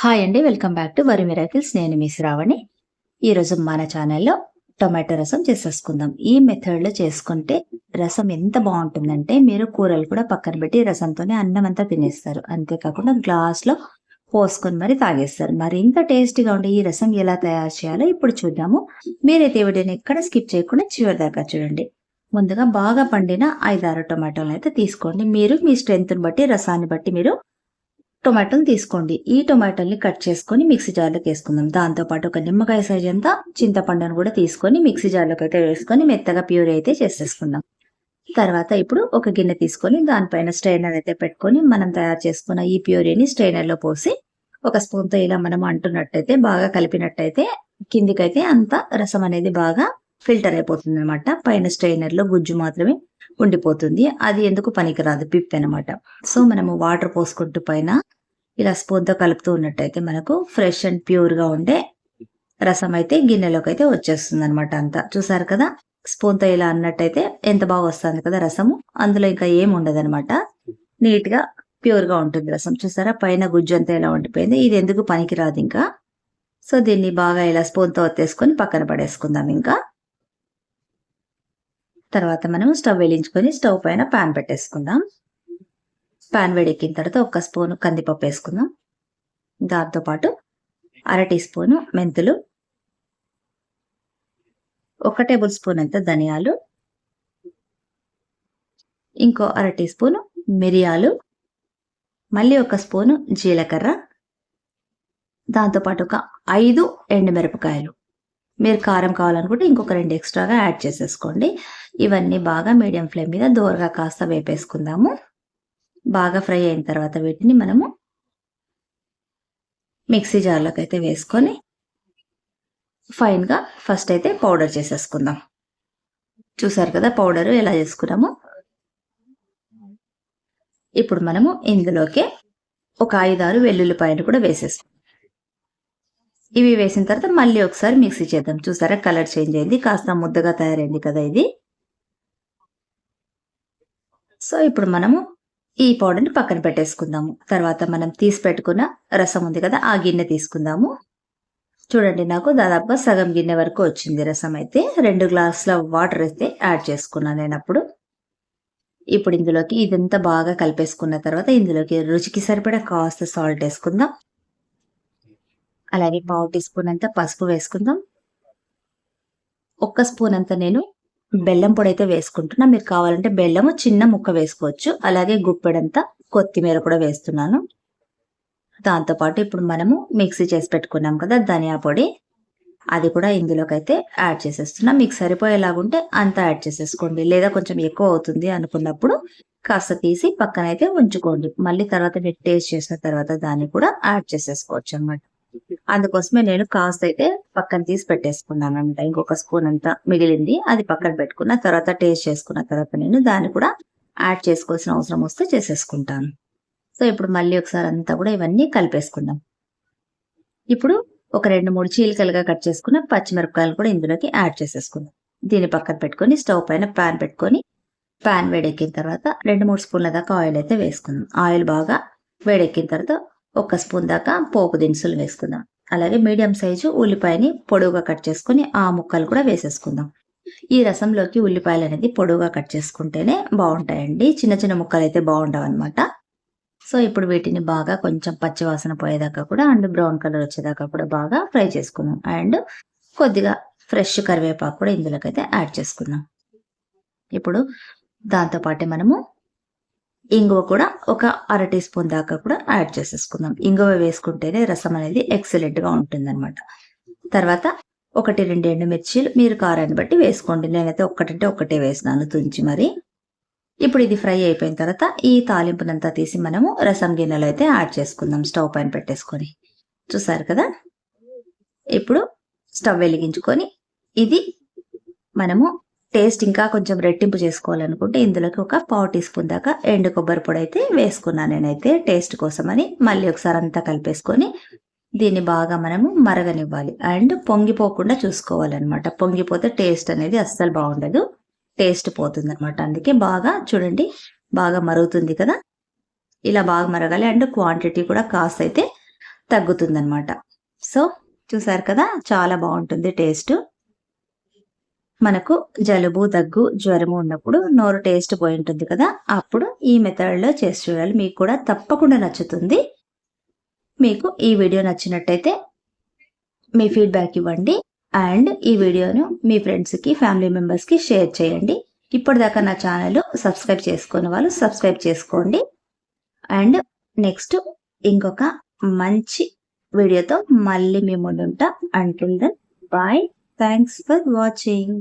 Hi అండి. Welcome back to worry miracles. నేను మీ శ్రావణి. ఈరోజు మన ఛానల్లో టొమాటో రసం చేసేసుకుందాం. ఈ మెథడ్లో చేసుకుంటే రసం ఎంత బాగుంటుందంటే మీరు కూరలు కూడా పక్కన పెట్టి రసంతోనే అన్నం అంతా తినేస్తారు. అంతేకాకుండా గ్లాస్లో పోసుకొని మరి తాగేస్తారు. మరి ఇంత టేస్టీగా ఉండే ఈ రసం ఎలా తయారు చేయాలో ఇప్పుడు చూద్దాము. మీరైతే వీడియోని ఎక్కడ స్కిప్ చేయకుండా చివరి దాకా చూడండి. ముందుగా బాగా పండిన 5-6 టొమాటోలు అయితే తీసుకోండి. మీరు మీ స్ట్రెంత్ని బట్టి రసాన్ని బట్టి మీరు టొమాటోలు తీసుకోండి. ఈ టొమాటోల్ని కట్ చేసుకొని మిక్సీ జార్లోకి వేసుకుందాం. దాంతోపాటు ఒక నిమ్మకాయ సైజ్ అంతా చింతపండును కూడా తీసుకొని మిక్సీ జార్లోకి అయితే వేసుకొని మెత్తగా ప్యూరీ అయితే చేసేసుకుందాం. తర్వాత ఇప్పుడు ఒక గిన్నె తీసుకొని దానిపైన స్ట్రైనర్ అయితే పెట్టుకొని మనం తయారు చేసుకున్న ఈ ప్యూరీని స్ట్రైనర్లో పోసి ఒక స్పూన్తో ఇలా మనం అంటున్నట్టయితే బాగా కలిపినట్టయితే కిందికైతే అంత రసం అనేది బాగా ఫిల్టర్ అయిపోతుంది అనమాట. పైన స్ట్రైనర్లో గుజ్జు మాత్రమే ఉండిపోతుంది. అది ఎందుకు పనికిరాదు, పిప్ అనమాట. సో మనము వాటర్ పోసుకుంటూ పైన ఇలా స్పూన్తో కలుపుతూ ఉన్నట్టయితే మనకు ఫ్రెష్ అండ్ ప్యూర్గా ఉండే రసం అయితే గిన్నెలోకి అయితే వచ్చేస్తుంది అనమాట. అంతా చూసారు కదా, స్పూన్తో ఇలా అన్నట్టయితే ఎంత బాగా వస్తుంది కదా రసము. అందులో ఇంకా ఏం ఉండదు అనమాట, నీట్గా ప్యూర్గా ఉంటుంది రసం. చూసారా పైన గుజ్జు అంతా ఇలా ఉండిపోయింది. ఇది ఎందుకు పనికిరాదు ఇంకా. సో దీన్ని బాగా ఇలా స్పూన్తో ఒత్తేసుకొని పక్కన పడేసుకుందాం. ఇంకా తర్వాత మనం స్టవ్ వెలించుకొని స్టవ్ పైన పాన్ పెట్టేసుకుందాం. పాన్ వేడెక్కిన తర్వాత 1 స్పూన్ కందిపప్పు వేసుకుందాం. దాంతోపాటు 1/2 టీ స్పూన్ మెంతులు, 1 టేబుల్ స్పూన్ అంత ధనియాలు, ఇంకో 1/2 టీ స్పూన్ మిరియాలు, మళ్ళీ 1 స్పూన్ జీలకర్ర, దాంతోపాటు ఒక 5 ఎండుమిరపకాయలు. మీరు కారం కావాలనుకుంటే ఇంకొక 2 ఎక్స్ట్రాగా యాడ్ చేసేసుకోండి. ఇవన్నీ బాగా మీడియం ఫ్లేమ్ మీద దోరగా కాస్త వేపేసుకుందాము. బాగా ఫ్రై అయిన తర్వాత వీటిని మనము మిక్సీ జార్లోకి అయితే వేసుకొని ఫైన్గా ఫస్ట్ అయితే పౌడర్ చేసేసుకుందాం. చూసారు కదా పౌడర్ ఎలా చేసుకున్నాము. ఇప్పుడు మనము ఇందులోకి ఒక 5-6 వెల్లుల్లిపాయలు కూడా వేసేసుకుందాం. ఇవి వేసిన తర్వాత మళ్ళీ ఒకసారి మిక్సీ చేద్దాం. చూసారా కలర్ చేంజ్ అయింది, కాస్త ముద్దగా తయారైంది కదా ఇది. సో ఇప్పుడు మనము ఈ పౌడర్ని పక్కన పెట్టేసుకుందాము. తర్వాత మనం తీసి పెట్టుకున్న రసం ఉంది కదా, ఆ గిన్నె తీసుకుందాము. చూడండి నాకు దాదాపుగా సగం గిన్నె వరకు వచ్చింది రసం అయితే. 2 గ్లాసుల వాటర్ అయితే యాడ్ చేసుకున్నాను నేను అప్పుడు. ఇప్పుడు ఇందులోకి ఇదంతా బాగా కలిపేసుకున్న తర్వాత ఇందులోకి రుచికి సరిపడా కాస్త సాల్ట్ వేసుకుందాం. అలాగే 1/2 టీ స్పూన్ అంతా పసుపు వేసుకుందాం. 1 స్పూన్ అంతా నేను బెల్లం పొడి అయితే వేసుకుంటున్నా. మీరు కావాలంటే బెల్లము చిన్న ముక్క వేసుకోవచ్చు. అలాగే గుప్పెడంతా కొత్తిమీర కూడా వేస్తున్నాను. దాంతోపాటు ఇప్పుడు మనము మిక్సీ చేసి పెట్టుకున్నాం కదా ధనియా పొడి, అది కూడా ఇందులోకి అయితే యాడ్ చేసేస్తున్నా. మీకు సరిపోయేలాగుంటే అంతా యాడ్ చేసేసుకోండి. లేదా కొంచెం ఎక్కువ అవుతుంది అనుకున్నప్పుడు కాస్త తీసి పక్కనైతే ఉంచుకోండి. మళ్ళీ తర్వాత మీరు టేస్ట్ చేసిన తర్వాత దాన్ని కూడా యాడ్ చేసేసుకోవచ్చు అన్నమాట. అందుకోసమే నేను కాస్త అయితే పక్కన తీసి పెట్టేసుకున్నాను అనమాట. ఇంకొక స్పూన్ అంతా మిగిలింది, అది పక్కన పెట్టుకున్న తర్వాత టేస్ట్ చేసుకున్న తర్వాత నేను దాన్ని కూడా యాడ్ చేసుకోవాల్సిన అవసరం వస్తే చేసేసుకుంటాను. సో ఇప్పుడు మళ్ళీ ఒకసారి అంతా కూడా ఇవన్నీ కలిపేసుకుందాం. ఇప్పుడు ఒక 2-3 చీలికలుగా కట్ చేసుకున్న పచ్చిమిరపకాయలు కూడా ఇందులోకి యాడ్ చేసేసుకుందాం. దీన్ని పక్కన పెట్టుకొని స్టవ్ పైన పాన్ పెట్టుకొని పాన్ వేడెక్కిన తర్వాత 2-3 స్పూన్ల దాకా ఆయిల్ అయితే వేసుకుందాం. ఆయిల్ బాగా వేడెక్కిన తర్వాత 1 స్పూన్ దాకా పోపు దినుసులు వేసుకుందాం. అలాగే మీడియం సైజు ఉల్లిపాయని పొడవుగా కట్ చేసుకుని ఆ ముక్కలు కూడా వేసేసుకుందాం. ఈ రసంలోకి ఉల్లిపాయలు అనేది పొడవుగా కట్ చేసుకుంటేనే బాగుంటాయండి, చిన్న చిన్న ముక్కలు అయితే బాగుండవు అనమాట. సో ఇప్పుడు వీటిని బాగా కొంచెం పచ్చివాసన పోయేదాకా కూడా అండ్ బ్రౌన్ కలర్ వచ్చేదాకా కూడా బాగా ఫ్రై చేసుకుందాం. అండ్ కొద్దిగా ఫ్రెష్ కరివేపాకు కూడా ఇందులోకైతే యాడ్ చేసుకుందాం. ఇప్పుడు దాంతోపాటే మనము ఇంగువ కూడా ఒక 1/2 టీ స్పూన్ దాకా కూడా యాడ్ చేసేసుకుందాం. ఇంగువ వేసుకుంటేనే రసం అనేది ఎక్సలెంట్గా ఉంటుంది అనమాట. తర్వాత 1-2 ఎండుమిర్చీలు మీరు కారాన్ని బట్టి వేసుకోండి. నేనైతే ఒకటే వేసినాను తుంచి మరి. ఇప్పుడు ఇది ఫ్రై అయిపోయిన తర్వాత ఈ తాలింపునంతా తీసి మనము రసం గిన్నెలో అయితే యాడ్ చేసుకుందాం స్టవ్ పైన పెట్టేసుకొని. చూసారు కదా, ఇప్పుడు స్టవ్ వెలిగించుకొని ఇది మనము టేస్ట్ ఇంకా కొంచెం రెట్టింపు చేసుకోవాలనుకుంటే ఇందులోకి ఒక 1/4 టీ స్పూన్ దాకా ఎండు కొబ్బరి పొడి అయితే వేసుకున్నాను నేనైతే టేస్ట్ కోసమని. మళ్ళీ ఒకసారి అంతా కలిపేసుకొని దీన్ని బాగా మనము మరగనివ్వాలి. అండ్ పొంగిపోకుండా చూసుకోవాలన్నమాట. పొంగిపోతే టేస్ట్ అనేది అస్సలు బాగుండదు, టేస్ట్ పోతుంది అనమాట. అందుకే బాగా చూడండి బాగా మరుగుతుంది కదా, ఇలా బాగా మరగాలి. అండ్ క్వాంటిటీ కూడా కాస్త అయితే తగ్గుతుందన్నమాట. సో చూసారు కదా, చాలా బాగుంటుంది టేస్ట్. మనకు జలుబు, దగ్గు, జ్వరము ఉన్నప్పుడు నోరు టేస్ట్ పోయి ఉంటుంది కదా, అప్పుడు ఈ మెథడ్లో చేసి చూడాలి. మీకు కూడా తప్పకుండా నచ్చుతుంది. మీకు ఈ వీడియో నచ్చినట్టయితే మీ ఫీడ్బ్యాక్ ఇవ్వండి అండ్ ఈ వీడియోను మీ ఫ్రెండ్స్కి, ఫ్యామిలీ మెంబర్స్కి షేర్ చేయండి. ఇప్పటిదాకా నా ఛానల్ సబ్స్క్రైబ్ చేసుకున్న వాళ్ళు సబ్స్క్రైబ్ చేసుకోండి. అండ్ నెక్స్ట్ ఇంకొక మంచి వీడియోతో మళ్ళీ మీ ముందుంటా. Until then bye. Thanks for watching.